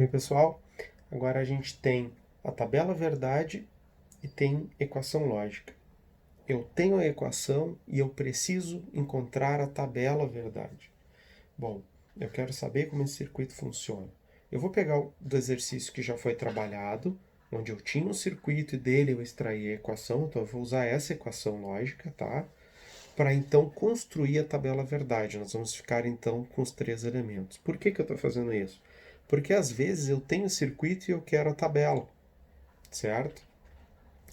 Oi, pessoal. Agora a gente tem a tabela verdade e tem equação lógica. Eu tenho a equação e eu preciso encontrar a tabela verdade. Bom, eu quero saber como esse circuito funciona. Eu vou pegar do exercício que já foi trabalhado, onde eu tinha um circuito e dele eu extraí a equação, então eu vou usar essa equação lógica, tá? Para então construir a tabela verdade. Nós vamos ficar então com os três elementos. Por que eu estou fazendo isso? Porque às vezes eu tenho o circuito e eu quero a tabela, certo?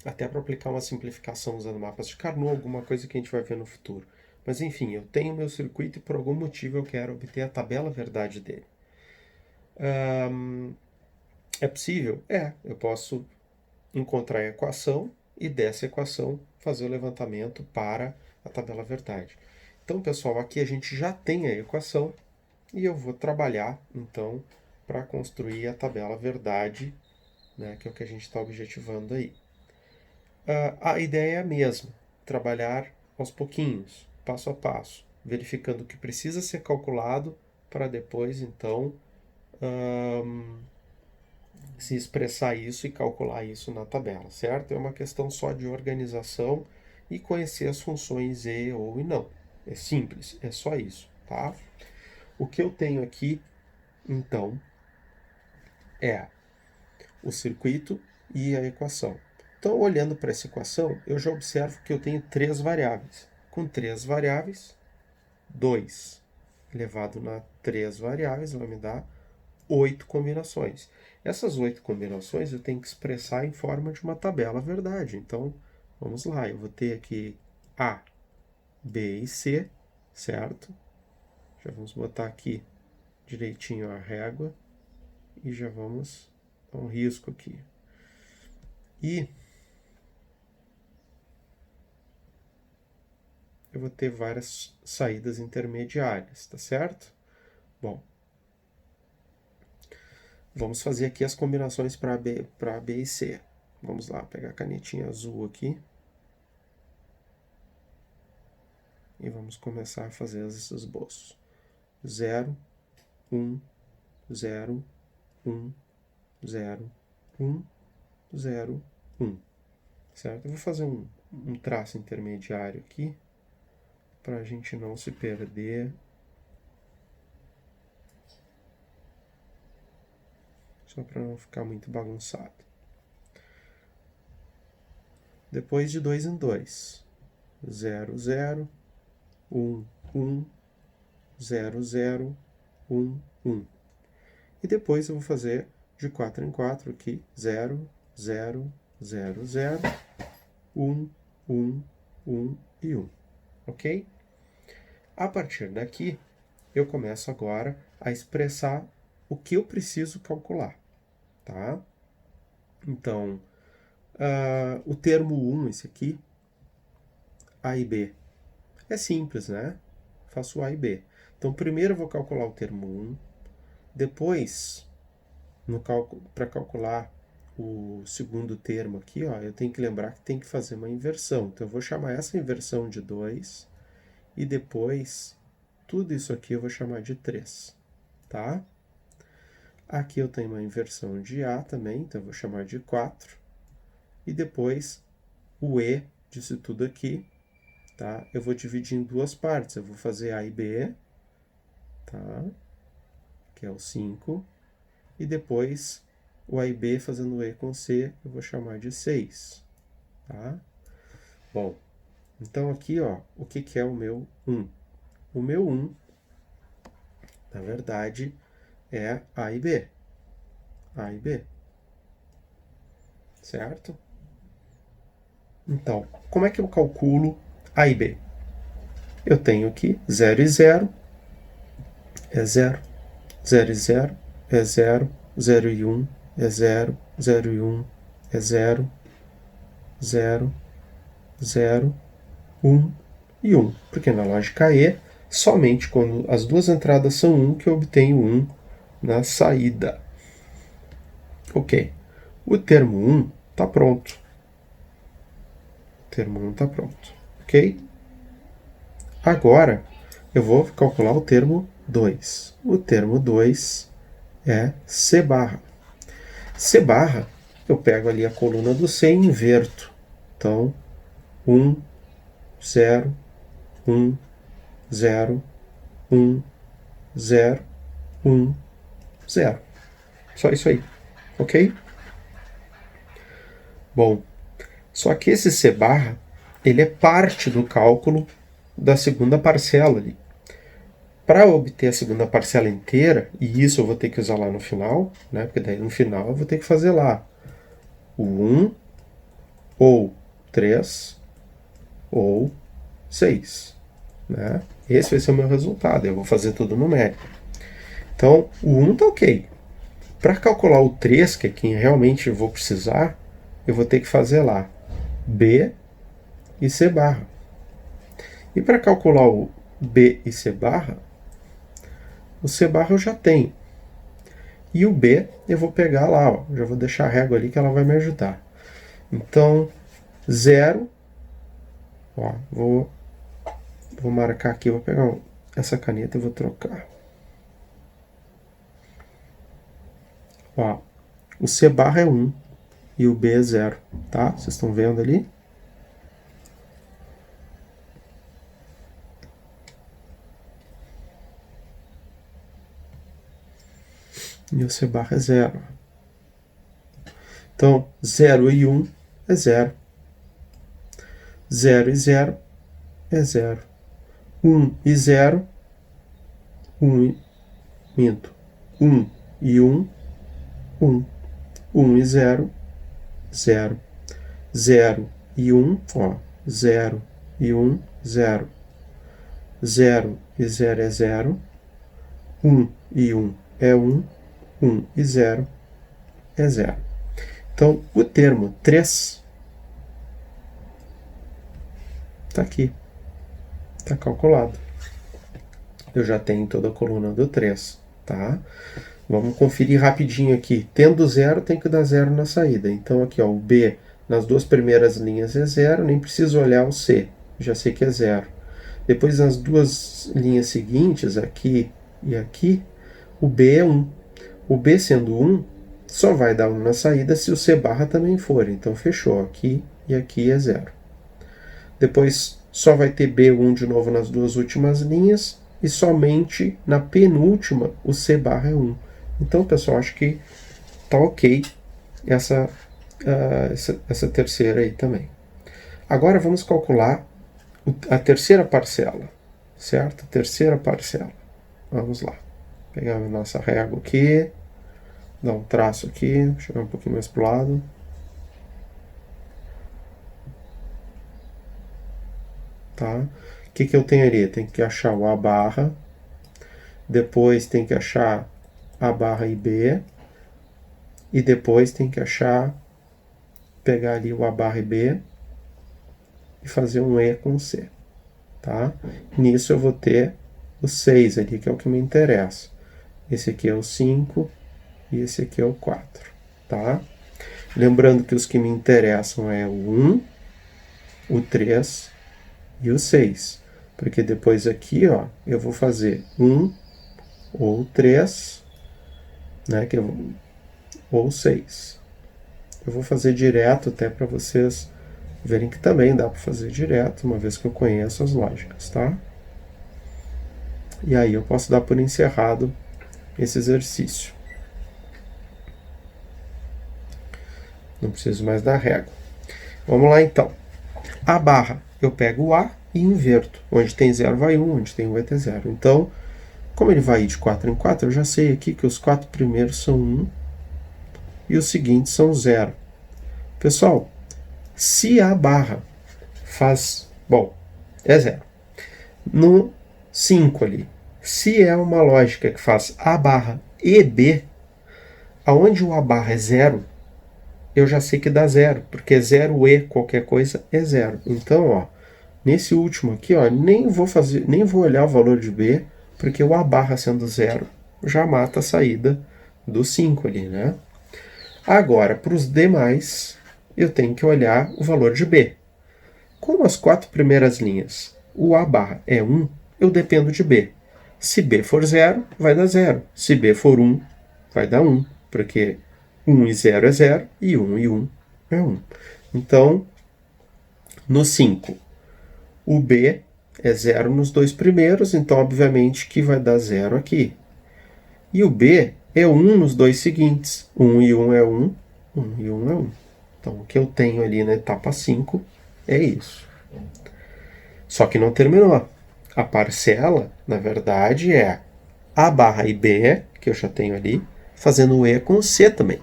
Até para aplicar uma simplificação usando mapas de Carnot, alguma coisa que a gente vai ver no futuro. Mas enfim, eu tenho meu circuito e por algum motivo eu quero obter a tabela verdade dele. É possível? É. Eu posso encontrar a equação e dessa equação fazer o levantamento para a tabela verdade. Então, pessoal, aqui a gente já tem a equação e eu vou trabalhar, então, para construir a tabela verdade, né, que é o que a gente está objetivando aí. A ideia é a mesma, trabalhar aos pouquinhos, passo a passo, verificando o que precisa ser calculado para depois, então, se expressar isso e calcular isso na tabela, certo? É uma questão só de organização e conhecer as funções e ou e não. É simples, é só isso, tá? O que eu tenho aqui, então, é o circuito e a equação. Então, olhando para essa equação, eu já observo que eu tenho três variáveis. Com três variáveis, 2 elevado a 3 variáveis vai me dar 8 combinações. Essas 8 combinações eu tenho que expressar em forma de uma tabela verdade. Então, vamos lá, eu vou ter aqui A, B e C, certo? Já vamos botar aqui direitinho a régua e já vamos dar um risco aqui. E eu vou ter várias saídas intermediárias, tá certo? Bom, vamos fazer aqui as combinações para B e C. Vamos lá, pegar a canetinha azul aqui. E vamos começar a fazer esses esboços. 0, 1, 0, 1, 0, 1, 0, 1. Certo? Eu vou fazer um traço intermediário aqui, para a gente não se perder. Só para não ficar muito bagunçado. Depois de 2 em 2. 0, 0, 1, 1, 0, 0, 1, 1. E depois eu vou fazer de 4 em 4 aqui. 0, 0, 0, 0, 1, 1, 1 e 1. Ok? A partir daqui, eu começo agora a expressar o que eu preciso calcular. Tá? Então, o termo 1, esse aqui, A e B, é simples, né? Faço A e B. Então, primeiro eu vou calcular o termo 1, depois, para calcular o segundo termo aqui, ó, eu tenho que lembrar que tem que fazer uma inversão. Então, eu vou chamar essa inversão de 2 e depois tudo isso aqui eu vou chamar de 3, tá? Aqui eu tenho uma inversão de A também, então eu vou chamar de 4. E depois o E disso tudo aqui, tá? Eu vou dividir em duas partes. Eu vou fazer A e B, tá? Que é o 5. E depois o A e B fazendo o E com C, eu vou chamar de 6, tá? Bom, então aqui, ó, o que é o meu 1? O meu 1, na verdade, é A e B. A e B. Certo? Então, como é que eu calculo A e B? Eu tenho aqui 0 e 0 é 0, 0 e 0 é 0, 0 e 1 é 0, 0 e 1 é 0, 0, 0, 1 e 1. Porque na lógica E, somente quando as duas entradas são 1 que eu obtenho 1 na saída. Ok. O termo 1 está pronto. O termo 1 está pronto. Ok? Agora, eu vou calcular o termo 2. O termo 2 é C barra. C barra, eu pego ali a coluna do C e inverto. Então, 1, 0, 1, 0, 1, 0, 1, 0. Só isso aí, ok? Bom, só que esse C barra, ele é parte do cálculo da segunda parcela ali. Para obter a segunda parcela inteira, e isso eu vou ter que usar lá no final, né? Porque daí no final eu vou ter que fazer lá o 1, ou 3, ou 6. Né? Esse vai ser o meu resultado, eu vou fazer tudo numérico. Então, o 1 está ok. Para calcular o 3, que é quem realmente eu vou precisar, eu vou ter que fazer lá B e C barra. E para calcular o B e C barra, o C barra eu já tenho. E o B eu vou pegar lá, ó, já vou deixar a régua ali que ela vai me ajudar. Então, 0, ó, vou marcar aqui, vou pegar essa caneta e vou trocar. Ó, o C barra é 1 e o B é 0, tá? Vocês estão vendo ali? E o C barra é 0. Então, 0 e 1 é 0. 0 e 0 é 0. 1 e 0, 1 e... minto. 1 e 1, 1. 1 e 0, 0. 0 e 1, ó. 0 e 1, 0. 0 e 0 é 0. 1 e 1 é 1. 1 e 0 é 0. Então, o termo 3 está aqui. Está calculado. Eu já tenho toda a coluna do 3, tá? Vamos conferir rapidinho aqui. Tendo 0, tem que dar 0 na saída. Então, aqui, ó, o B nas duas primeiras linhas é 0, nem preciso olhar o C, já sei que é 0. Depois, nas duas linhas seguintes, aqui e aqui, o B é 1. O B sendo 1, só vai dar 1 na saída se o C barra também for. Então, fechou. Aqui e aqui é 0. Depois, só vai ter B1 de novo nas duas últimas linhas e somente na penúltima o C barra é 1. Então, pessoal, acho que tá ok essa terceira aí também. Agora vamos calcular a terceira parcela, certo? Terceira parcela. Vamos lá. Pegar a nossa régua aqui, dar um traço aqui, chegar um pouquinho mais pro lado. Tá? O que eu tenho ali? Tem que achar o A barra, depois tem que achar A barra e B, e depois tem que achar, pegar ali o A barra e B e fazer um E com C. Tá? Nisso eu vou ter o 6 ali, que é o que me interessa. Esse aqui é o 5 e esse aqui é o 4. Tá? Lembrando que os que me interessam é o 1, o 3 e o 6. Porque depois aqui, ó, eu vou fazer 1 ou 3, né, ou 6. Eu vou fazer direto até para vocês verem que também dá para fazer direto, uma vez que eu conheço as lógicas, tá? E aí eu posso dar por encerrado esse exercício. Não preciso mais da régua. Vamos lá então. A barra, eu pego o A e inverto. Onde tem 0 vai 1, onde tem 1 vai ter 0. Então, como ele vai de 4 em 4, eu já sei aqui que os 4 primeiros são 1 e os seguintes são 0. Pessoal, se a barra faz... bom, é 0. No 5 ali, se é uma lógica que faz A barra e B, aonde o A barra é 0, eu já sei que dá 0, porque 0 e qualquer coisa é 0. Então, ó, nesse último aqui, ó, nem vou olhar o valor de B, porque o A barra sendo 0 já mata a saída do 5 ali, né? Agora, para os demais, eu tenho que olhar o valor de B. Como as 4 primeiras linhas, o A barra é 1, eu dependo de B. Se B for 0, vai dar 0. Se B for 1, vai dar 1, porque 1 e 0 é 0, e 1 e 1 é 1. Então, no 5, o B é 0 nos dois primeiros, então obviamente que vai dar 0 aqui. E o B é 1 nos dois seguintes. 1 e 1 é 1, 1 e 1 é 1. Então, o que eu tenho ali na etapa 5 é isso. Só que não terminou. A parcela, na verdade, é A barra e B, que eu já tenho ali, fazendo o E com o C também.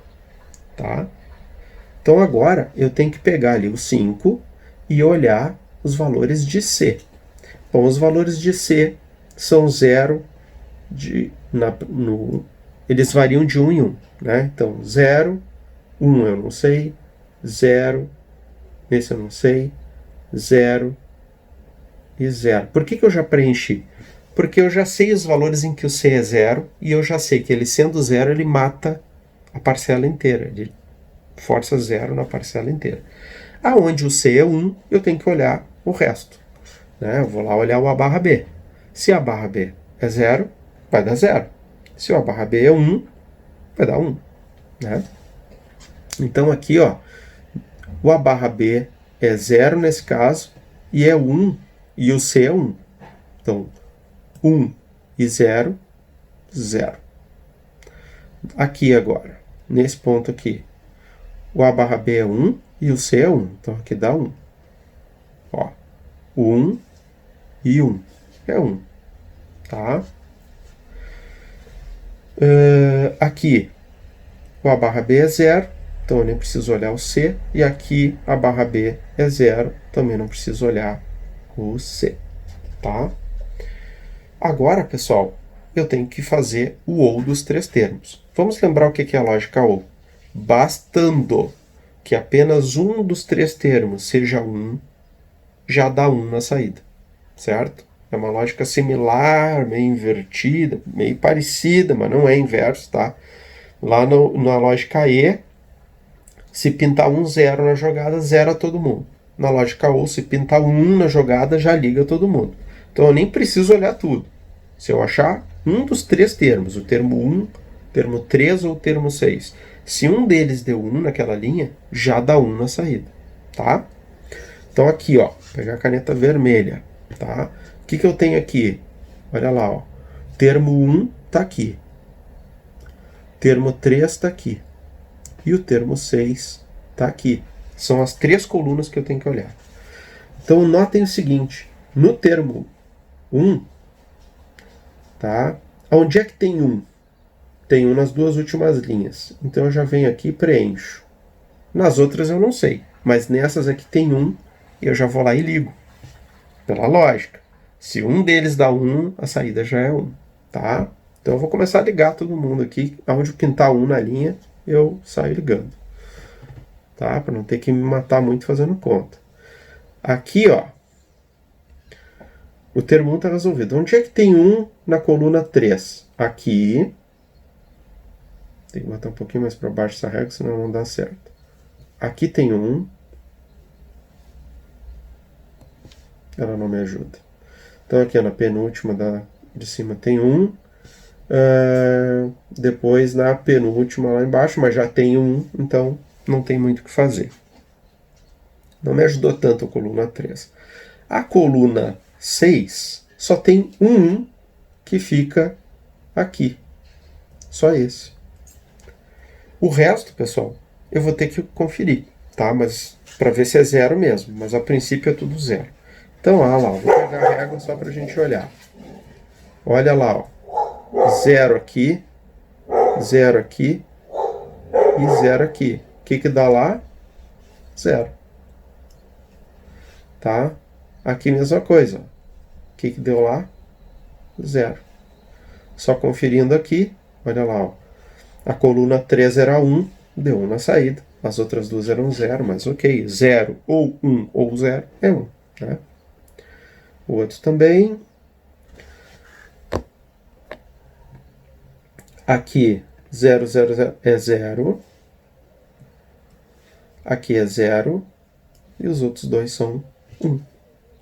Tá? Então, agora, eu tenho que pegar ali o 5 e olhar os valores de C. Bom, os valores de C são 0, eles variam de 1 em 1. Né? Então, 0, 1 eu não sei, 0, esse eu não sei, 0 e 0. Por que eu já preenchi? Porque eu já sei os valores em que o C é 0 e eu já sei que ele sendo 0, ele mata a parcela inteira. Ele força 0 na parcela inteira. Aonde o C é 1, eu tenho que olhar o resto. Né? Eu vou lá olhar o A barra B. Se A barra B é 0, vai dar 0. Se o A barra B é 1, vai dar 1. Né? Então aqui, ó, o A barra B é 0 nesse caso, e é 1, e o C é 1. Então, 1 e 0, 0. Aqui agora, nesse ponto aqui, o A barra B é 1 e o C é 1. Então aqui dá 1. Ó, 1 e 1 é 1. Tá? Aqui, o A barra B é 0, então eu nem preciso olhar o C. E aqui, a barra B é 0, também não preciso olhar o C. Tá? Agora, pessoal, eu tenho que fazer o OU dos três termos. Vamos lembrar o que é a lógica OU. Bastando que apenas um dos três termos seja 1, já dá 1 na saída, certo? É uma lógica similar, meio invertida, meio parecida, mas não é inverso, tá? Lá na lógica E, se pintar 1, 0 na jogada, zera todo mundo. Na lógica OU, se pintar 1 na jogada, já liga todo mundo. Então eu nem preciso olhar tudo. Se eu achar um dos três termos, o termo 1, termo 3 ou o termo 6, se um deles deu 1 naquela linha, já dá 1 na saída, tá? Então aqui, ó, pegar a caneta vermelha, tá? O que eu tenho aqui? Olha lá, ó. Termo 1 tá aqui. Termo 3 tá aqui. E o termo 6 tá aqui. São as três colunas que eu tenho que olhar. Então notem o seguinte, no termo 1, tá? Onde é que tem 1? Tem 1 nas duas últimas linhas. Então eu já venho aqui e preencho. Nas outras eu não sei, mas nessas aqui tem 1 e eu já vou lá e ligo. Pela lógica. Se um deles dá 1, a saída já é 1, tá? Então eu vou começar a ligar todo mundo aqui. Onde eu pintar 1 na linha, eu saio ligando. Tá? Para não ter que me matar muito fazendo conta. Aqui, ó, o termo 1 está resolvido. Onde é que tem 1 na coluna 3? Aqui. Tem que botar um pouquinho mais para baixo essa régua, senão não dá certo. Aqui tem 1. Ela não me ajuda. Então aqui na penúltima de cima tem 1. Depois na penúltima lá embaixo, mas já tem 1, então não tem muito o que fazer. Não me ajudou tanto a coluna 3. A coluna 6 só tem um 1 que fica aqui. Só esse. O resto, pessoal, eu vou ter que conferir, tá? Mas para ver se é 0 mesmo. Mas a princípio é tudo 0. Então, olha lá, vou pegar a régua só para a gente olhar. Olha lá, ó. 0 aqui, 0 aqui e 0 aqui. O que dá lá? 0. Tá? Aqui mesma coisa. O que deu lá? 0. Só conferindo aqui, olha lá, ó. A coluna 3 era 1, deu 1 na saída. As outras duas eram 0, mas ok. 0 ou 1 ou 0 é 1. Né? O outro também. Aqui, 0, 0, 0 é 0. Aqui é 0. E os outros dois são 1.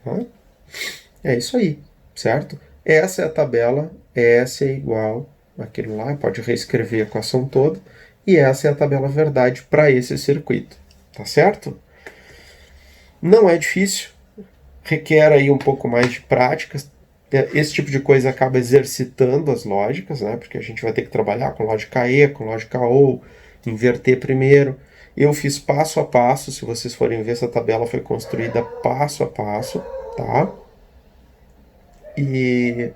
Tá? É isso aí, certo? Essa é a tabela S é igual aquilo lá, pode reescrever a equação toda, e essa é a tabela verdade para esse circuito, tá certo? Não é difícil, requer aí um pouco mais de prática. Esse tipo de coisa acaba exercitando as lógicas, né? Porque a gente vai ter que trabalhar com lógica E, com lógica OR, inverter primeiro. Eu fiz passo a passo, se vocês forem ver, essa tabela foi construída passo a passo, tá? E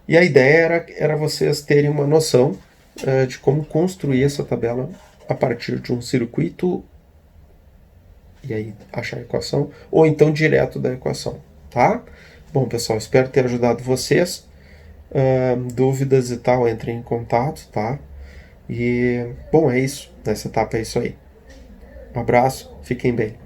a ideia era vocês terem uma noção de como construir essa tabela a partir de um circuito e aí achar a equação, ou então direto da equação, tá? Bom, pessoal, espero ter ajudado vocês. Dúvidas e tal, entrem em contato, tá? E, bom, é isso. Nessa etapa é isso aí. Um abraço, fiquem bem.